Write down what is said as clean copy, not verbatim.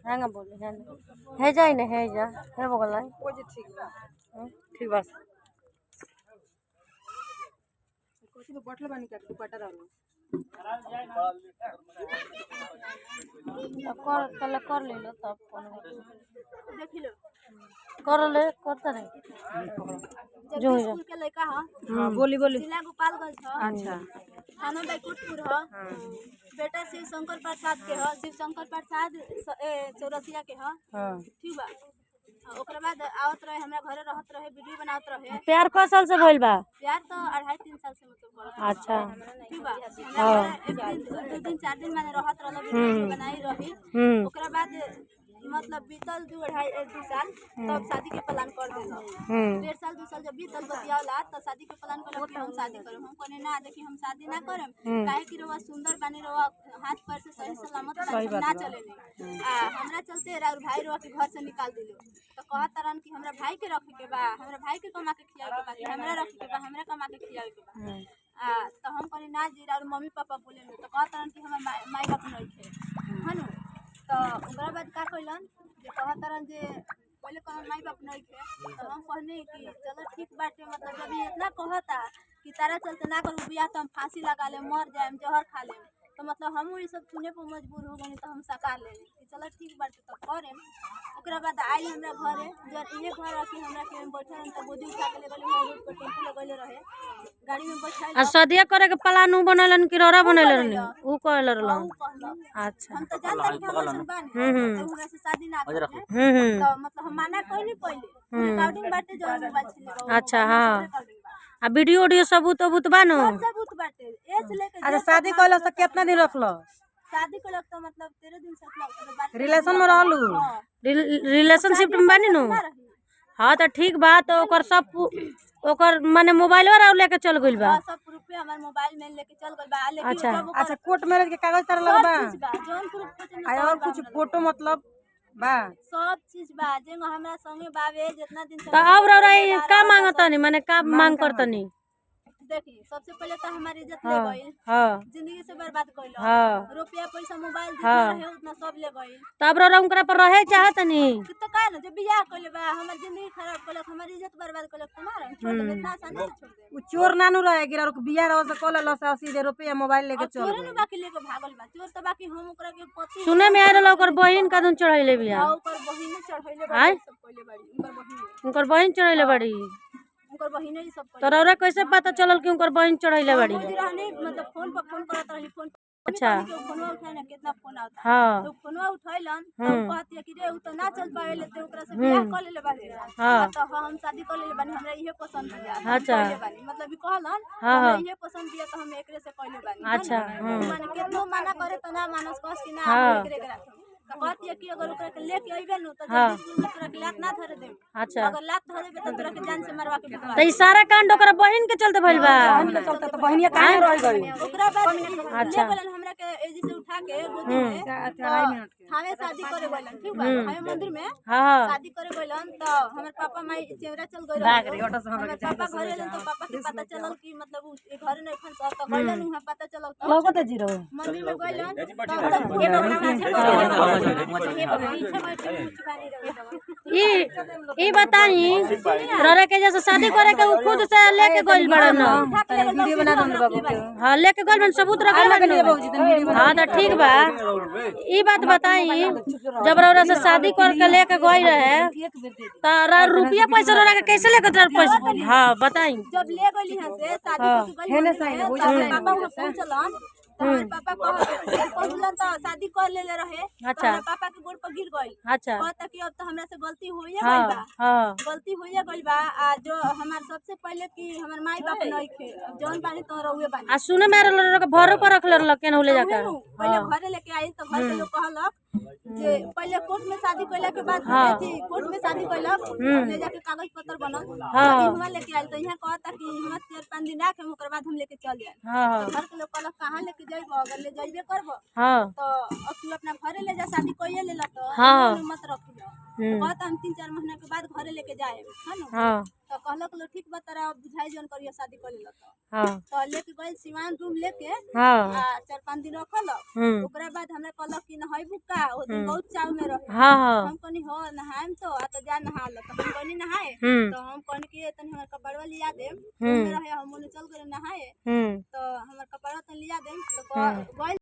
हैंगा बोले है जाई ना है जा है बगला ओ जे ठीक बा ठीक बस कोची तो बटल बानी का दुपट्टा रहलो कर तले कर ले लो तब देख लो कर ले करता नहीं जो स्कूल के लड़का हां बोली बोली जिला गोपालगंज ह अच्छा थाना बैकुंठपुर ह बेटा शिव शंकर प्रसाद के ह शिव शंकर प्रसाद चौरसिया के ह हां ठीक बा ओकरा बाद आवत रहे हमरा घरे रहत रहे वीडियो बनावत रहे प्यार क साल से भइल बा प्यार तो 2.5-3 साल से मतलब अच्छा ठीक बा हां एक दिन 2-4 दिन मैंने रहत रहलो वीडियो बनाई रही ओकरा बाद मतलब बीतल 2-2.5 साल तब शादी के प्लान कर देलो 1.5 साल 2 साल जब बीतल बतियाला त शादी के प्लान करलो कि हम शादी करब हम कहने ना देखी हम शादी ना करब काहे कि रवा सुंदर बानी रवा हाथ पैर से सही सलामत ना चलेले हमरा चलते और भाई रवा के घर से निकाल दिलो तो कहत तरन कि हमरा भाई के रखे के बा हमरा भाई के कमा के खियावे के बा कि हमरा रखे के बा हमरा कमा के खियावे के बा तो हम कहने ना जी और मम्मी पापा बोले तो कहत तरन कि हमरा माई बाप नहीं थे हनु तो ओकरा बाद का कइलन जे कहत तरन जे पहले कौन माई बाप नहीं थे तो हम कहने कि चलो ठीक बाटे मतलब जब इतना कहता कि तारा चलते ना करू बियाह तो हम फांसी लगा ले मर जाए जहर खा ले तो मतलब हम ये सब सुने पर मजबूर हो गए तो हम सकार ले चलो ठीक बाटे तो करे ओकरा बाद आई हमरा घरे जब ये घर आके हमरा के बैठल त गोदी उठा के ले गेल रोड पर टेम्पू लगले रहे गाड़ी में बैठाई आ सदिया करे के प्लान उ बनलन कि रोरा बनलन उ कहल रहलन अच्छा हम तो जानत कि हम ऐसन बानी तो हमरा से शादी ना करे तो मतलब हम माना कइनी पहले रिकॉर्डिंग बाटे जो मोबाइल से अच्छा हां आ वीडियो ऑडियो सबूत बानो सबूत बाटे एस लेके अच्छा शादी कइला से कितना दिन रखलो शादी को लगता मतलब 13 दिन से रिलेशन में रहलू रिलेशनशिप में बानी नु हां तो ठीक बा तो ओकर सब ओकर माने मोबाइल वाला लेके चल गइल बा सब प्रूफ पे हमर मोबाइल में लेके चल गइल बा लेकिन अच्छा अच्छा कोर्ट मैरिज के कागज तर लगबा जोन प्रूफ पे और कुछ फोटो मतलब बा सब चीज बा जेंग हमरा संगे बावे जितना दिन से तो अब का मांगतनी माने का मांग करतनी देखी सबसे पहले तो हमारी इज्जत ले गइल हां जिंदगी से बर्बाद कइलो हां रुपया पैसा मोबाइल जितना रहे उतना सब ले गइल तब उनकरा पर रहे चाहतनी तो का ना जो बियाह कइले बा हमर जिंदगी खराब कइलक हमारी इज्जत बर्बाद कइलक तुम्हारा छोड़ दे इतना आसानी से छोड़ दे उ चोर नानू रहे गिरा बियाह रहो से कॉल लो से 80 रुपया मोबाइल लेके चल चोर न बाकी लेके भागल बा चोर तो बाकी हम ओकरा के पति सुने में आ रहल ओकर बहिन कदन चढ़ैले बिया ओकर बहिन चढ़ैले बा सब कइले बाड़ी उनकर बहिन चढ़ैले बाड़ी उनकर बहिन ही सब तो रौरा कैसे पता चलल कि उनकर बहिन चढ़ैले बाड़ी मतलब फोन पर फोन करत रही फोन अच्छा फोनवा उठाए ना कितना फोन आता हां तो फोनवा उठैलन तो कहती कि रे उ तो ना चल पावेले तो ओकरा से बियाह कर लेले बानी हां तो हम शादी कर लेले बानी हमरा इहे पसंद बिया अच्छा मतलब ई कहलन हमरा इहे पसंद बिया तो हम एकरे से कइले बानी अच्छा माने केतनो मना करे तो ना मानस कस कि ना हम एकरे के राखब तो कहती कि अगर ओकरा के लेके आइबे न तो जल्दी स्कूल में तोरा के लात ना धरे दे अच्छा अगर लात धरे बे तो तोरा के जान से मारवा के बिकवा तो ई सारा कांड ओकरा बहिन के चलते भइल बा चलता तो बहनिया काहे रह गई ओकरा बाद अच्छा बोलन हमरा के एजी से उठा के गोदी में थाने शादी करे गइलन ठीक बा थाने मंदिर में हां शादी करे गइलन तो हमर पापा माई चेवरा चल गइल हमर पापा घर एलन तो पापा के पता चलल कि मतलब ए घर नहीं खन तो गइलन उहा पता चलल लगत जीरो मंदिर में गइलन ई बताई ररे के जैसे शादी करे के खुद से लेके गइल बड़न वीडियो बना दम बाबू हां लेके गइल बन सबूत रख ले हां तो ठीक बा ई बात बताई जब रौरा से शादी करके लेके गई रहे तारा रुपया पैसा रौरा के कैसे लेके पैसा हां बताई जब ले गइली हां से शादी को गइल हेने सही पापा वहां पहुंचलन तो हमारे पापा पहुंचलन तो शादी कर लेले रहे अच्छा पापा के गोड़ पर गिर गइल अच्छा कहता कि अब तो हमरा से गलती होइए गइल बा हां गलती होइए गइल बा आ जो हमार सबसे पहले कि हमर माई बाप नहीं थे जौन बानी तो रहुए बानी आ सुने में रहल के भरो पर रखले रहल केन ले जाकर पहले घरे लेके आई तो घर के लोग कहलक जे पहले कोर्ट में शादी कइला के बाद थी कोर्ट में शादी कइलक ले जाके कागज पत्र बनल इहवा लेके आइल तो यहाँ कहता कि हिम्मत 4-5 दिन आके ओकर बाद हम लेके चल जाए तो घर के लोग कहलक कहां लेके जाइबो अगर ले जाइबे करबो तो अब तू अपना घरे ले जा शादी कइए लेला तो मत रखियो कहता हम 3-4 महीना के बाद घरे लेके जाए है ना। हाँ तो कहलक लो ठीक बा तारा बुझाई जन करिया शादी कर लेला हाँ तो लेके गइल सिवान रूम लेके हाँ आ 4-5 दिन रखल। ओकरा बाद हमरा कहलक कि नहाई बुका ओ दिन बहुत चाव में रहे। हाँ हाँ हम कहनी हो नहाएम तो आ तो जा नहा ल तो हम कहनी नहाए तो हम कहनी कि तनी हमर कपड़वा लिया दे रूम में रहे हम ओने चल गए नहाए तो हमर कपड़वा तनी लिया दे तो गइल